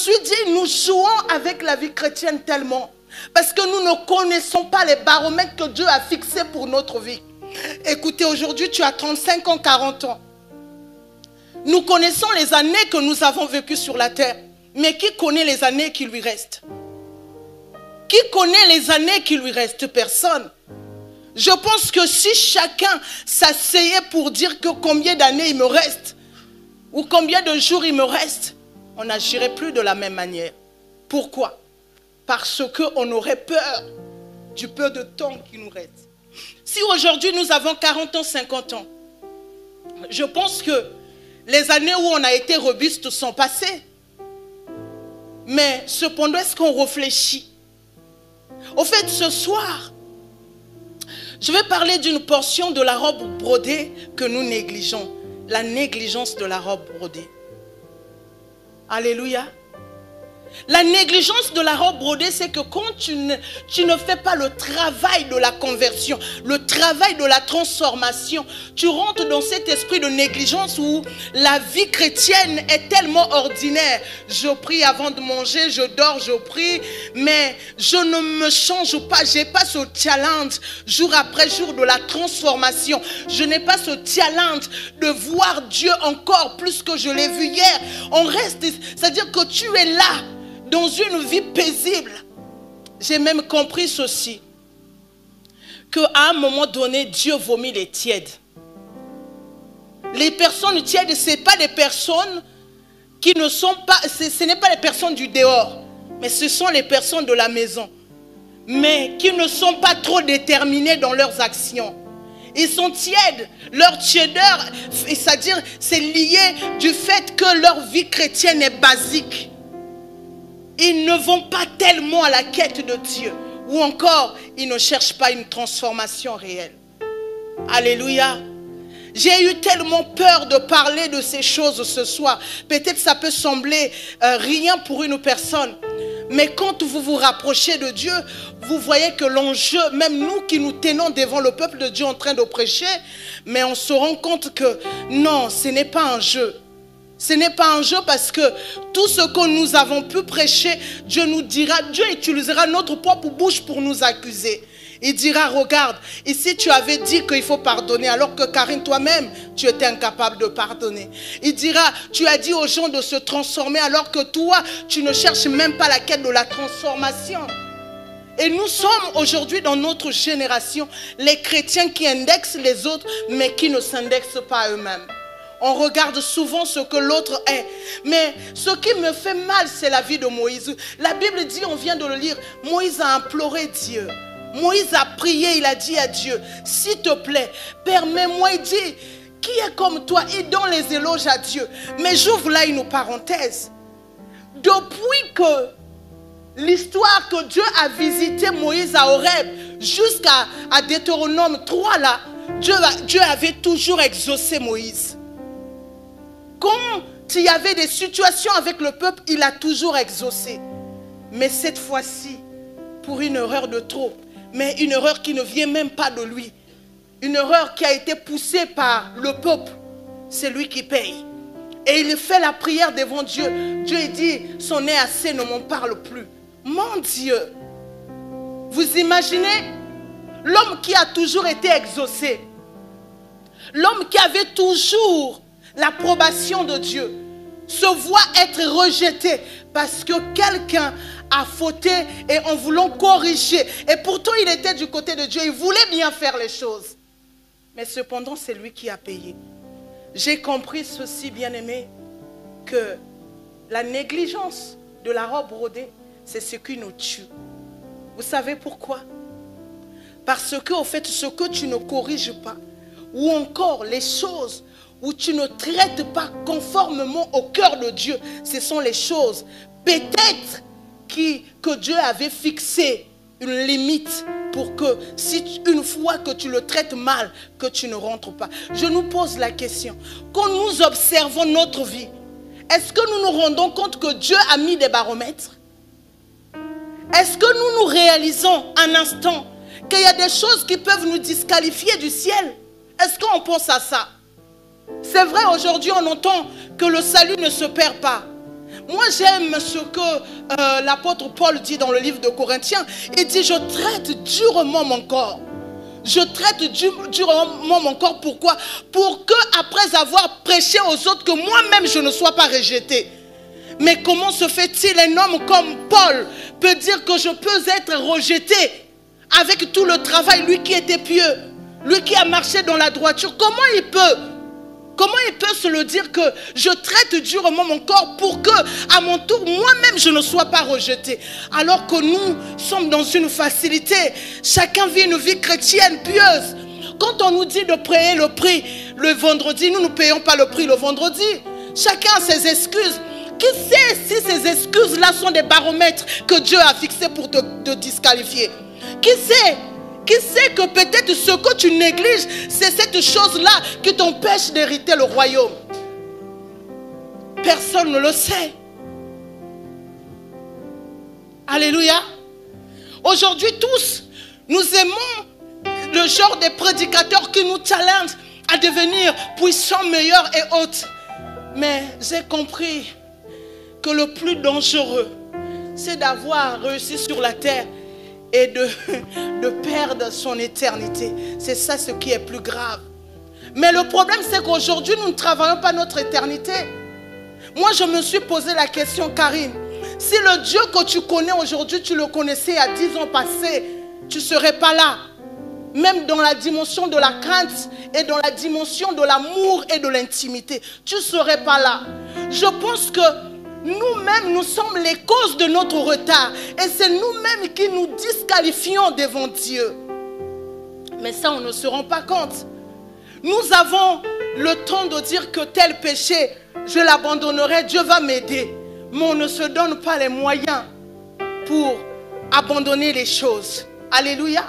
suis dit, nous jouons avec la vie chrétienne tellement. Parce que nous ne connaissons pas les baromètres que Dieu a fixés pour notre vie. Écoutez, aujourd'hui, tu as 35 ans, 40 ans. Nous connaissons les années que nous avons vécues sur la terre. Mais qui connaît les années qui lui restent? Qui connaît les années qui lui restent? Personne. Je pense que si chacun s'asseyait pour dire que combien d'années il me reste, ou combien de jours il me reste, on n'agirait plus de la même manière. Pourquoi? Parce qu'on aurait peur du peu de temps qui nous reste. Si aujourd'hui nous avons 40 ans, 50 ans, je pense que les années où on a été robustes sont passées. Mais cependant, est-ce qu'on réfléchit? Au fait, ce soir, je vais parler d'une portion de la robe brodée que nous négligeons. La négligence de la robe brodée. Alléluia. La négligence de la robe brodée, c'est que quand tu ne fais pas le travail de la conversion, le travail de la transformation, tu rentres dans cet esprit de négligence où la vie chrétienne est tellement ordinaire. Je prie avant de manger, je dors, je prie, mais je ne me change pas. Je n'ai pas ce challenge jour après jour de la transformation. Je n'ai pas ce challenge de voir Dieu encore plus que je l'ai vu hier. On reste, c'est-à-dire que tu es là dans une vie paisible. J'ai même compris ceci, qu'à un moment donné, Dieu vomit les tièdes. Les personnes tièdes, ce n'est pas des personnes qui ne sont pas, ce n'est pas les personnes du dehors, mais ce sont les personnes de la maison, mais qui ne sont pas trop déterminées dans leurs actions. Ils sont tièdes. Leur tiédeur, c'est-à-dire, c'est lié du fait que leur vie chrétienne est basique. Ils ne vont pas tellement à la quête de Dieu. Ou encore, ils ne cherchent pas une transformation réelle. Alléluia. J'ai eu tellement peur de parler de ces choses ce soir. Peut-être ça peut sembler rien pour une personne. Mais quand vous vous rapprochez de Dieu, vous voyez que l'enjeu, même nous qui nous tenons devant le peuple de Dieu en train de prêcher, mais on se rend compte que non, ce n'est pas un jeu. Ce n'est pas un jeu parce que tout ce que nous avons pu prêcher, Dieu nous dira, Dieu utilisera notre propre bouche pour nous accuser. Il dira, regarde, ici tu avais dit qu'il faut pardonner alors que Karine, toi-même, tu étais incapable de pardonner. Il dira, tu as dit aux gens de se transformer alors que toi, tu ne cherches même pas la quête de la transformation. Et nous sommes aujourd'hui dans notre génération, les chrétiens qui indexent les autres, mais qui ne s'indexent pas eux-mêmes. On regarde souvent ce que l'autre est. Mais ce qui me fait mal, c'est la vie de Moïse. La Bible dit, on vient de le lire, Moïse a imploré Dieu. Moïse a prié, il a dit à Dieu, s'il te plaît, permets-moi, il dit, qui est comme toi? Il donne les éloges à Dieu. Mais j'ouvre là une parenthèse. Depuis que l'histoire que Dieu a visité Moïse à Horeb, jusqu'à Deutéronome 3 là, Dieu avait toujours exaucé Moïse. Quand il y avait des situations avec le peuple, il a toujours exaucé. Mais cette fois-ci, pour une erreur de trop, mais une erreur qui ne vient même pas de lui, une erreur qui a été poussée par le peuple, c'est lui qui paye. Et il fait la prière devant Dieu. Dieu dit, son nez assez ne m'en parle plus. Mon Dieu, vous imaginez l'homme qui a toujours été exaucé, l'homme qui avait toujours l'approbation de Dieu, se voit être rejeté parce que quelqu'un a fauté et en voulant corriger. Et pourtant, il était du côté de Dieu. Il voulait bien faire les choses. Mais cependant, c'est lui qui a payé. J'ai compris ceci, bien-aimé, que la négligence de la robe brodée, c'est ce qui nous tue. Vous savez pourquoi? Parce que, au fait, ce que tu ne corriges pas, ou encore les choses où tu ne traites pas conformément au cœur de Dieu, ce sont les choses peut-être que Dieu avait fixé une limite pour que si une fois que tu le traites mal, que tu ne rentres pas. Je nous pose la question, quand nous observons notre vie, est-ce que nous nous rendons compte que Dieu a mis des baromètres? Est-ce que nous nous réalisons un instant qu'il y a des choses qui peuvent nous disqualifier du ciel? Est-ce qu'on pense à ça? C'est vrai, aujourd'hui on entend que le salut ne se perd pas. Moi, j'aime ce que l'apôtre Paul dit dans le livre de Corinthiens. Il dit, je traite durement mon corps. Je traite durement mon corps. Pourquoi? Pour que, après avoir prêché aux autres, que moi-même je ne sois pas rejeté. Mais comment se fait-il, un homme comme Paul peut dire que je peux être rejeté avec tout le travail, lui qui était pieux, lui qui a marché dans la droiture? Comment il peut se le dire que je traite durement mon corps pour que, à mon tour, moi-même, je ne sois pas rejeté? Alors que nous sommes dans une facilité. Chacun vit une vie chrétienne pieuse. Quand on nous dit de payer le prix le vendredi, nous ne payons pas le prix le vendredi. Chacun a ses excuses. Qui sait si ces excuses-là sont des baromètres que Dieu a fixés pour te disqualifier? Qui sait que peut-être ce que tu négliges, c'est cette chose-là qui t'empêche d'hériter le royaume? Personne ne le sait. Alléluia. Aujourd'hui, tous, nous aimons le genre de prédicateurs qui nous challengent à devenir puissants, meilleurs et autres. Mais j'ai compris que le plus dangereux, c'est d'avoir réussi sur la terre et de perdre son éternité. C'est ça ce qui est plus grave. Mais le problème, c'est qu'aujourd'hui, nous ne travaillons pas notre éternité. Moi, je me suis posé la question, Karine. Si le Dieu que tu connais aujourd'hui, tu le connaissais à 10 ans passés, tu ne serais pas là. Même dans la dimension de la crainte et dans la dimension de l'amour et de l'intimité, tu ne serais pas là. Je pense que nous-mêmes, nous sommes les causes de notre retard. Et c'est nous-mêmes qui nous disqualifions devant Dieu. Mais ça, on ne se rend pas compte. Nous avons le temps de dire que tel péché, je l'abandonnerai, Dieu va m'aider. Mais on ne se donne pas les moyens pour abandonner les choses. Alléluia.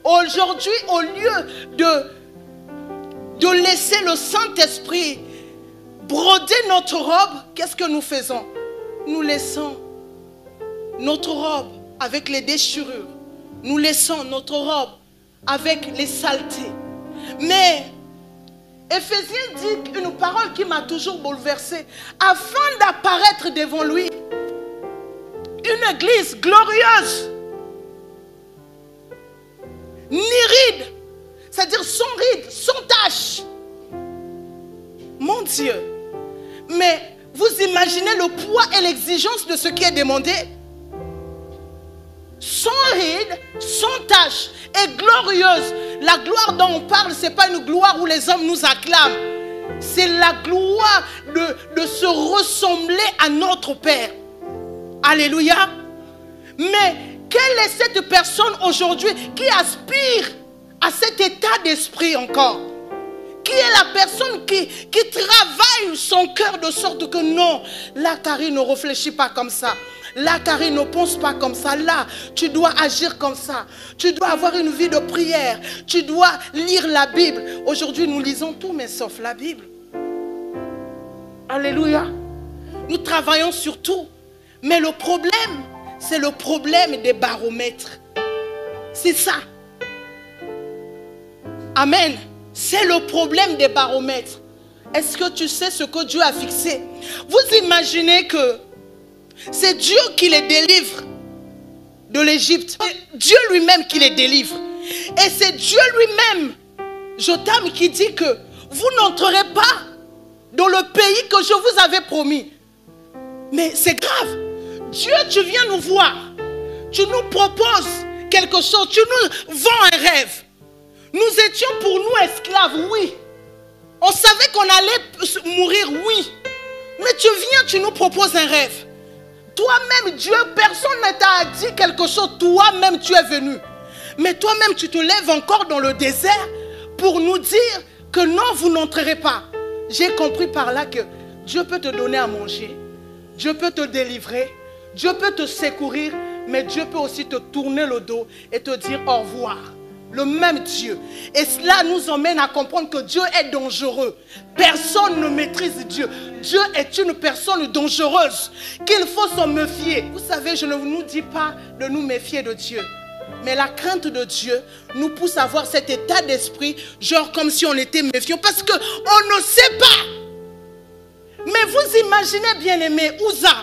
Aujourd'hui, au lieu de laisser le Saint-Esprit broder notre robe, qu'est-ce que nous faisons? Nous laissons notre robe avec les déchirures. Nous laissons notre robe avec les saletés. Mais Éphésiens dit une parole qui m'a toujours bouleversée. Afin d'apparaître devant lui, une église glorieuse, ni ride, c'est-à-dire sans ride, sans tache. Mon Dieu. Mais vous imaginez le poids et l'exigence de ce qui est demandé? Sans ride, sans tache et glorieuse. La gloire dont on parle, ce n'est pas une gloire où les hommes nous acclament. C'est la gloire de se ressembler à notre Père. Alléluia. Mais quelle est cette personne aujourd'hui qui aspire à cet état d'esprit encore? Qui est la personne qui travaille son cœur de sorte que non, là Karine ne réfléchit pas comme ça. Là Karine ne pense pas comme ça. Là, tu dois agir comme ça. Tu dois avoir une vie de prière. Tu dois lire la Bible. Aujourd'hui, nous lisons tout, mais sauf la Bible. Alléluia. Nous travaillons sur tout. Mais le problème, c'est le problème des baromètres. C'est ça. Amen. C'est le problème des baromètres. Est-ce que tu sais ce que Dieu a fixé? Vous imaginez que c'est Dieu qui les délivre de l'Égypte. Dieu lui-même qui les délivre. Et c'est Dieu lui-même, Jotam, qui dit que vous n'entrerez pas dans le pays que je vous avais promis. Mais c'est grave. Dieu, tu viens nous voir. Tu nous proposes quelque chose. Tu nous vends un rêve. Nous étions pour nous esclaves, oui. On savait qu'on allait mourir, oui. Mais tu viens, tu nous proposes un rêve. Toi-même, Dieu, personne ne t'a dit quelque chose. Toi-même, tu es venu. Mais toi-même, tu te lèves encore dans le désert pour nous dire que non, vous n'entrerez pas. J'ai compris par là que Dieu peut te donner à manger. Dieu peut te délivrer. Dieu peut te secourir. Mais Dieu peut aussi te tourner le dos et te dire au revoir. Le même Dieu. Et cela nous emmène à comprendre que Dieu est dangereux. Personne ne maîtrise Dieu. Dieu est une personne dangereuse qu'il faut s'en méfier. Vous savez, je ne vous dis pas de nous méfier de Dieu. Mais la crainte de Dieu nous pousse à avoir cet état d'esprit, genre comme si on était méfiant. Parce qu'on ne sait pas. Mais vous imaginez, bien-aimé, Uza.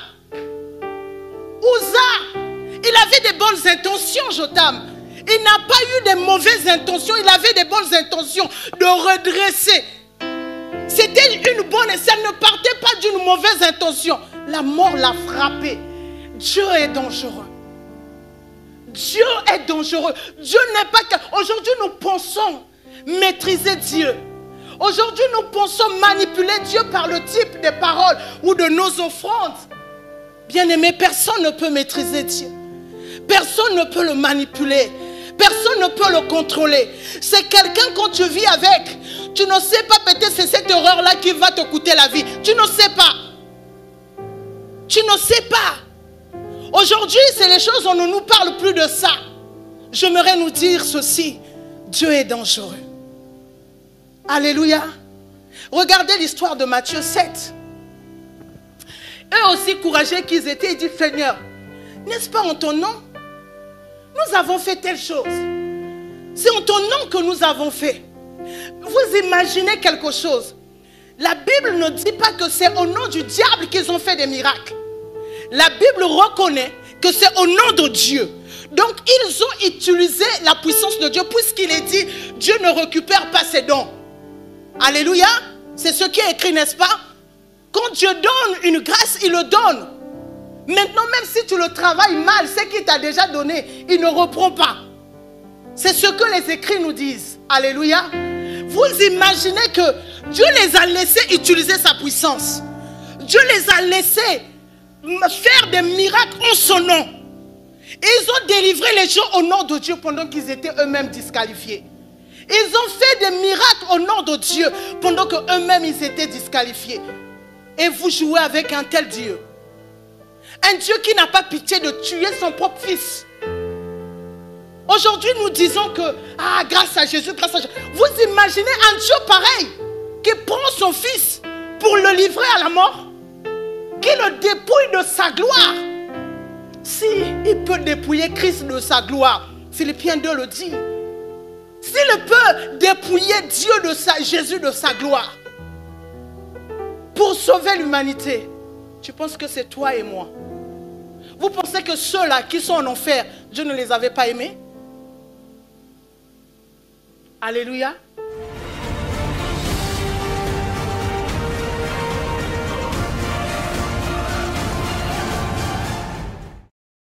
Il avait des bonnes intentions, Jotam. Il n'a pas eu de mauvaises intentions. Il avait des bonnes intentions de redresser. C'était une bonne, ça ne partait pas d'une mauvaise intention. La mort l'a frappé. Dieu est dangereux. Dieu est dangereux. Dieu n'est pas... Aujourd'hui, nous pensons maîtriser Dieu. Aujourd'hui, nous pensons manipuler Dieu par le type de paroles ou de nos offrandes. Bien-aimé, personne ne peut maîtriser Dieu. Personne ne peut le manipuler. Personne ne peut le contrôler. C'est quelqu'un quand tu vis avec. Tu ne sais pas, peut-être c'est cette erreur-là qui va te coûter la vie. Tu ne sais pas. Tu ne sais pas. Aujourd'hui, c'est les choses, on ne nous parle plus de ça. J'aimerais nous dire ceci. Dieu est dangereux. Alléluia. Regardez l'histoire de Matthieu 7. Eux aussi courageux qu'ils étaient, ils disent, Seigneur, n'est-ce pas en ton nom? Nous avons fait telle chose. C'est en ton nom que nous avons fait. Vous imaginez quelque chose. La Bible ne dit pas que c'est au nom du diable qu'ils ont fait des miracles. La Bible reconnaît que c'est au nom de Dieu. Donc ils ont utilisé la puissance de Dieu puisqu'il est dit, Dieu ne récupère pas ses dons. Alléluia. C'est ce qui est écrit, n'est-ce pas? Quand Dieu donne une grâce, il le donne. Maintenant, même si tu le travailles mal, ce qu'il t'a déjà donné, il ne reprend pas. C'est ce que les écrits nous disent. Alléluia. Vous imaginez que Dieu les a laissés utiliser sa puissance. Dieu les a laissés faire des miracles en son nom. Et ils ont délivré les gens au nom de Dieu pendant qu'ils étaient eux-mêmes disqualifiés. Ils ont fait des miracles au nom de Dieu pendant qu'eux-mêmes ils étaient disqualifiés. Et vous jouez avec un tel Dieu. Un Dieu qui n'a pas pitié de tuer son propre fils. Aujourd'hui, nous disons que, grâce à Jésus, grâce à Jésus. Vous imaginez un Dieu pareil, qui prend son fils pour le livrer à la mort, qui le dépouille de sa gloire. Si il peut dépouiller Christ de sa gloire, Philippiens 2 le dit. S'il peut dépouiller Jésus de sa gloire, pour sauver l'humanité, tu penses que c'est toi et moi? Vous pensez que ceux-là qui sont en enfer, Dieu ne les avait pas aimés? Alléluia.